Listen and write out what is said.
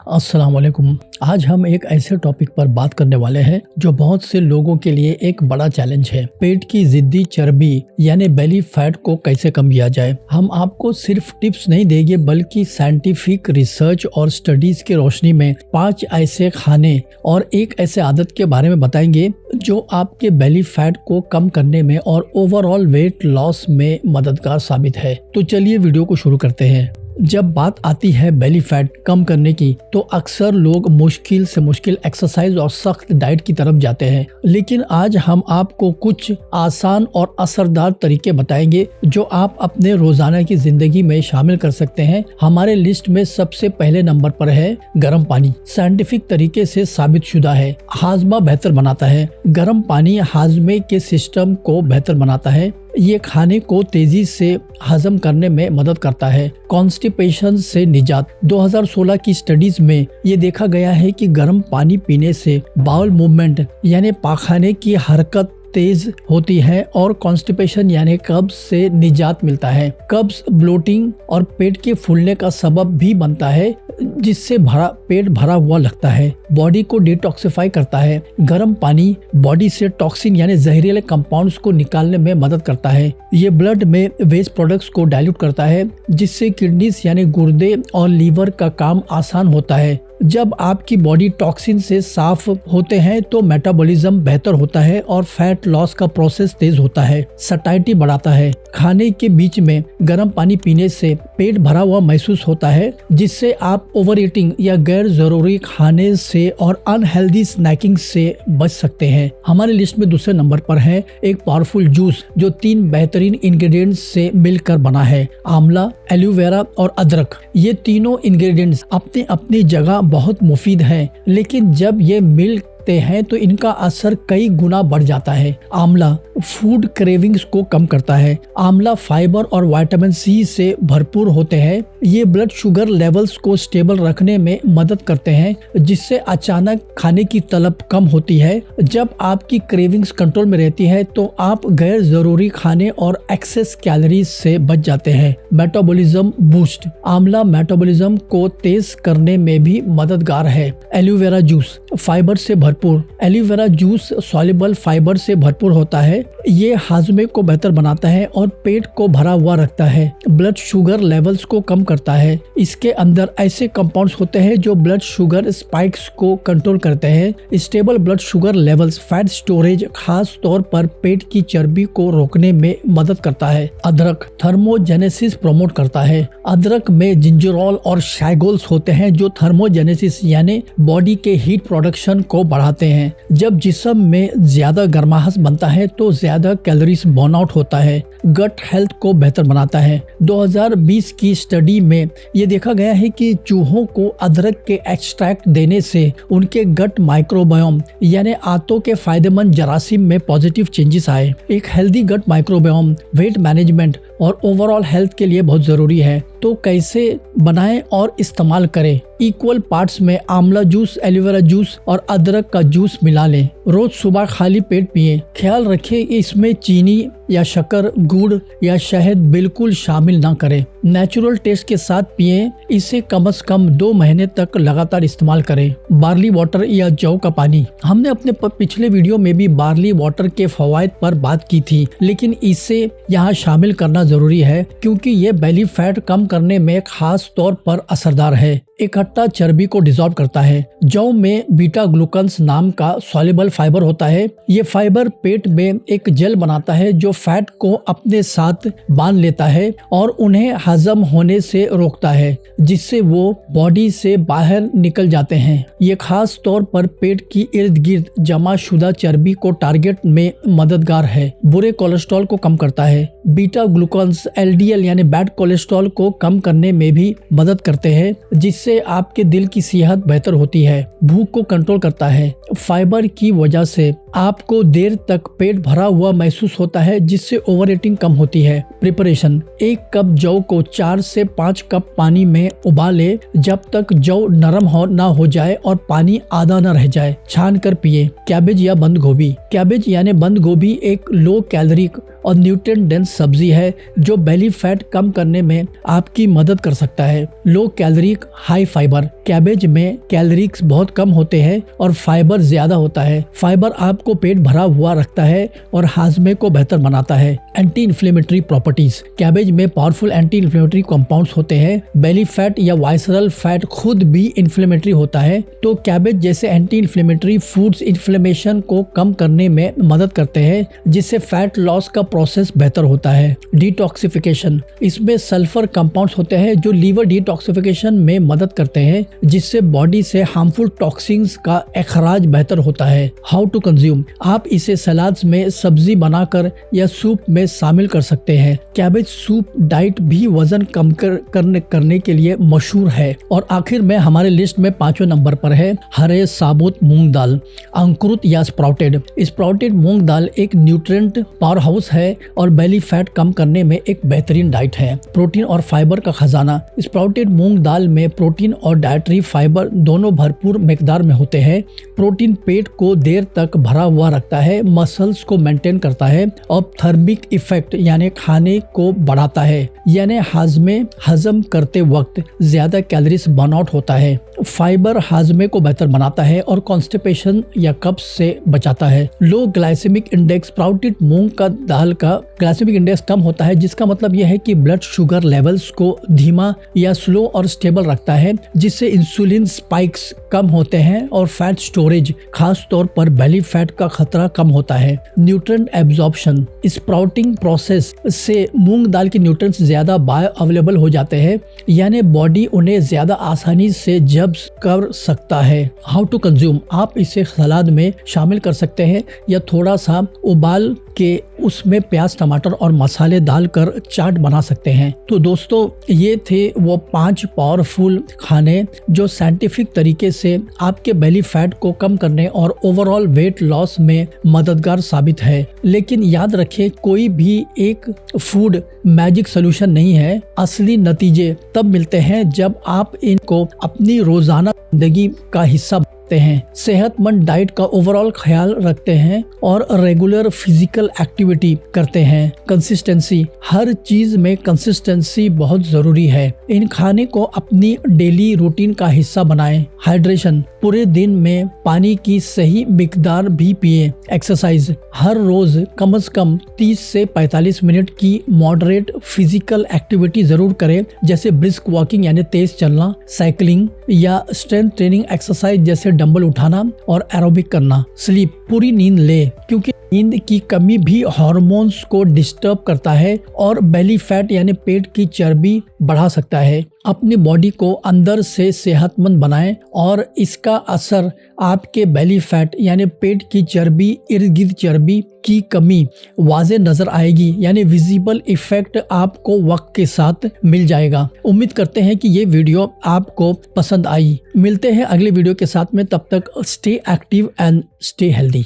अस्सलाम वालेकुम। आज हम एक ऐसे टॉपिक पर बात करने वाले हैं जो बहुत से लोगों के लिए एक बड़ा चैलेंज है। पेट की जिद्दी चर्बी यानी बेली फैट को कैसे कम किया जाए। हम आपको सिर्फ टिप्स नहीं देंगे बल्कि साइंटिफिक रिसर्च और स्टडीज की रोशनी में 5 ऐसे खाने और एक ऐसे आदत के बारे में बताएंगे जो आपके बेली फैट को कम करने में और ओवरऑल वेट लॉस में मददगार साबित है। तो चलिए वीडियो को शुरू करते हैं। जब बात आती है बेली फैट कम करने की तो अक्सर लोग मुश्किल से मुश्किल एक्सरसाइज और सख्त डाइट की तरफ जाते हैं, लेकिन आज हम आपको कुछ आसान और असरदार तरीके बताएंगे जो आप अपने रोजाना की जिंदगी में शामिल कर सकते हैं। हमारे लिस्ट में सबसे पहले नंबर पर है गर्म पानी। साइंटिफिक तरीके से साबित शुदा है, हाजमा बेहतर बनाता है। गर्म पानी हाजमे के सिस्टम को बेहतर बनाता है। ये खाने को तेजी से हजम करने में मदद करता है। कॉन्स्टिपेशन से निजात। 2016 की स्टडीज में ये देखा गया है कि गर्म पानी पीने से बाउल मूवमेंट यानी पाखाने की हरकत तेज होती है और कॉन्स्टिपेशन यानी कब्ज से निजात मिलता है। कब्ज ब्लोटिंग और पेट के फूलने का सबब भी बनता है, जिससे पेट भरा हुआ लगता है। बॉडी को डिटॉक्सिफाई करता है। गर्म पानी बॉडी से टॉक्सिन यानी जहरीले कंपाउंड्स को निकालने में मदद करता है। ये ब्लड में वेस्ट प्रोडक्ट्स को डाइल्यूट करता है, जिससे किडनीज यानी गुर्दे और लीवर का काम आसान होता है। जब आपकी बॉडी टॉक्सिन से साफ होते हैं तो मेटाबॉलिज्म बेहतर होता है और फैट लॉस का प्रोसेस तेज होता है। सटाइटी बढ़ाता है। खाने के बीच में गर्म पानी पीने से पेट भरा हुआ महसूस होता है, जिससे आप ओवर ईटिंग या गैर जरूरी खाने से और अनहेल्दी स्नैकिंग से बच सकते हैं। हमारे लिस्ट में दूसरे नंबर पर है एक पावरफुल जूस जो 3 बेहतरीन इंग्रेडिएंट्स से मिलकर बना है, आंवला, एलोवेरा और अदरक। ये तीनों इंग्रेडिएंट्स अपनी अपनी जगह बहुत मुफीद है, लेकिन जब ये मिलते हैं तो इनका असर कई गुना बढ़ जाता है। आंवला फूड क्रेविंग्स को कम करता है। आंवला फाइबर और विटामिन सी से भरपूर होते हैं। ये ब्लड शुगर लेवल्स को स्टेबल रखने में मदद करते हैं, जिससे अचानक खाने की तलब कम होती है। जब आपकी क्रेविंग्स कंट्रोल में रहती है तो आप गैर जरूरी खाने और एक्सेस कैलोरीज से बच जाते हैं। Metabolism boost. आंवला मेटाबॉलिज्म को तेज करने में भी मददगार है। एलोवेरा जूस फाइबर से भरपूर। एलोवेरा जूस सॉल्युबल फाइबर से भरपूर होता है। ये हाजमे को बेहतर बनाता है और पेट को भरा हुआ रखता है। ब्लड शुगर लेवल्स को कम करता है। इसके अंदर ऐसे कंपाउंड्स होते हैं जो ब्लड शुगर स्पाइक्स को कंट्रोल करते हैं। Stable blood sugar levels fat storage खास तौर पर पेट की चर्बी को रोकने में मदद करता है। अदरक थर्मोजेनेसिस प्रमोट करता है। अदरक में जिंजरोल और शाइगोल्स होते हैं जो थर्मोजेनेसिस यानी बॉडी के हीट प्रोडक्शन को बढ़ाते हैं। जब जिस्म में ज्यादा गर्माहट बनता है तो ज्यादा कैलोरीज बर्न आउट होता है। गट हेल्थ को बेहतर बनाता है। 2020 की स्टडी में ये देखा गया है कि चूहों को अदरक के एक्सट्रैक्ट देने से उनके गट माइक्रोबायोम यानी आंतों के फायदेमंद जरासीम में पॉजिटिव चेंजेस आए। एक healthy gut microbiome weight management और ओवरऑल हेल्थ के लिए बहुत जरूरी है। तो कैसे बनाएं और इस्तेमाल करें। इक्वल पार्ट्स में आंवला जूस, एलोवेरा जूस और अदरक का जूस मिला लें। रोज सुबह खाली पेट पिएं। ख्याल रखें इसमें चीनी या शक्कर, गुड़ या शहद बिल्कुल शामिल ना करें। नेचुरल टेस्ट के साथ पिएं। इसे कम से कम 2 महीने तक लगातार इस्तेमाल करें। बार्ली वाटर या जौ का पानी। हमने अपने पिछले वीडियो में भी बार्ली वाटर के फवायद पर बात की थी, लेकिन इसे यहाँ शामिल करना जरूरी है क्योंकि ये बेली फैट कम करने में खास तौर पर असरदार है। इकट्ठा चर्बी को डिसॉल्व करता है। जौ में बीटा ग्लूकन्स नाम का सॉल्युबल फाइबर होता है। ये फाइबर पेट में एक जेल बनाता है जो फैट को अपने साथ बांध लेता है और उन्हें हजम होने से रोकता है, जिससे वो बॉडी से बाहर निकल जाते हैं। ये खास तौर पर पेट की इर्द गिर्द जमा शुदा चर्बी को टारगेट में मददगार है। बुरे कोलेस्ट्रॉल को कम करता है। बीटा ग्लूकन्स एलडीएल यानी बैड कोलेस्ट्रॉल को कम करने में भी मदद करते हैं, जिससे आपके दिल की सेहत बेहतर होती है। भूख को कंट्रोल करता है। फाइबर की वजह से आपको देर तक पेट भरा हुआ महसूस होता है, जिससे ओवर ईटिंग कम होती है। प्रिपरेशन। 1 कप जौ को 4 से 5 कप पानी में उबाले जब तक जौ नरम ना हो जाए और पानी आधा न रह जाए। छान कर पिए। कैबेज या बंद गोभी। कैबेज यानी बंद गोभी एक लो कैलोरी और न्यूट्रिएंट डेंस सब्जी है जो बेली फैट कम करने में आपकी मदद कर सकता है। Low calorie high fibre, cabbage में कैलोरीज बहुत कम होते हैं और फाइबर ज्यादा होता है। फाइबर आपको पेट भरा हुआ रखता है और हाजमे को बेहतर बनाता है। एंटी इन्फ्लेमेटरी प्रॉपर्टीज, कैबेज में पावरफुल एंटी इन्फ्लेमेटरी कंपाउंड्स होते हैं। बेली फैट या वाइसरल फैट खुद भी इन्फ्लेमेटरी होता है, तो कैबेज जैसे एंटी इन्फ्लेमेटरी फूड्स इन्फ्लेमेशन को कम करने में मदद करते हैं, जिससे फैट लॉस का प्रोसेस बेहतर होता है। डिटॉक्सिफिकेशन, इसमें सल्फर कंपाउंड्स होते हैं जो लीवर डिटॉक्सिफिकेशन में मदद करते हैं, जिससे बॉडी से हार्मफुल टॉक्सिन्स का अखराज बेहतर होता है। हाउ टू कंज्यूम, आप इसे सलाड्स में सब्जी बनाकर या सूप में शामिल कर सकते हैं। कैबेज सूप डाइट भी वजन कम करने के लिए मशहूर है। और आखिर में हमारे लिस्ट में 5वें नंबर पर है हरे साबुत मूंग दाल, अंकुरित या स्प्राउटेड। स्प्राउटेड मूंग दाल एक न्यूट्रिएंट पावर हाउस है और बेली फैट कम करने में एक बेहतरीन डाइट है। प्रोटीन और फाइबर का खजाना, स्प्राउटेड मूंग दाल में प्रोटीन और डाइटरी फाइबर दोनों भरपूर मिकदार में होते हैं। प्रोटीन पेट को देर तक भरा हुआ रखता है, मसल्स को मेंटेन करता है और थर्मिक इफेक्ट यानी खाने को बढ़ाता है, यानी हजम करते वक्त ज्यादा कैलोरीज बर्न आउट होता है। फाइबर हाजमे को बेहतर बनाता है और कॉन्स्टिपेशन या कब्ज से बचाता है। लो ग्लाइसेमिक इंडेक्स, स्प्राउटेड मूंग का दाल का ग्लाइसेमिक इंडेक्स कम होता है, जिसका मतलब यह है कि ब्लड शुगर लेवल्स को धीमा या स्लो और स्टेबल रखता है, जिससे इंसुलिन स्पाइक्स कम होते हैं और फैट स्टोरेज, खास तौर पर बेली फैट का खतरा कम होता है। न्यूट्रिएंट एब्जॉर्प्शन, स्प्राउटिंग प्रोसेस से मूंग दाल के न्यूट्रिएंट्स ज्यादा बायो अवेलेबल हो जाते हैं, यानी बॉडी उन्हें ज्यादा आसानी से जब्त कर सकता है। हाउ टू कंज्यूम, आप इसे सलाद में शामिल कर सकते हैं या थोड़ा सा उबाल के उसमें प्याज, टमाटर और मसाले डालकर चाट बना सकते हैं। तो दोस्तों, ये थे वो 5 पावरफुल खाने जो साइंटिफिक तरीके से आपके बेली फैट को कम करने और ओवरऑल वेट लॉस में मददगार साबित है। लेकिन याद रखें, कोई भी एक फूड मैजिक सोल्यूशन नहीं है। असली नतीजे तब मिलते हैं जब आप इनको अपनी रोजाना जिंदगी का हिस्सा हैं, सेहतमंद डाइट का ओवरऑल ख्याल रखते हैं और रेगुलर फिजिकल एक्टिविटी करते हैं। कंसिस्टेंसी, हर चीज में कंसिस्टेंसी बहुत जरूरी है। इन खाने को अपनी डेली रूटीन का हिस्सा बनाएं। हाइड्रेशन, पूरे दिन में पानी की सही मिकदार भी पिए। एक्सरसाइज, हर रोज कम से कम 30 से 45 मिनट की मॉडरेट फिजिकल एक्टिविटी जरूर करें, जैसे ब्रिस्क वॉकिंग यानी तेज चलना, साइकिलिंग या स्ट्रेंथ ट्रेनिंग एक्सरसाइज जैसे डंबल उठाना और एरोबिक करना। स्लीप, पूरी नींद ले, क्योंकि नींद की कमी भी हार्मोन्स को डिस्टर्ब करता है और बेली फैट यानी पेट की चर्बी बढ़ा सकता है। अपनी बॉडी को अंदर से सेहतमंद बनाएं और इसका असर आपके बेली फैट यानी पेट की चर्बी, इर्द गिर्द चर्बी की कमी वाज़े नजर आएगी, यानी विजिबल इफेक्ट आपको वक्त के साथ मिल जाएगा। उम्मीद करते हैं कि ये वीडियो आपको पसंद आई। मिलते हैं अगले वीडियो के साथ में, तब तक stay active and stay healthy.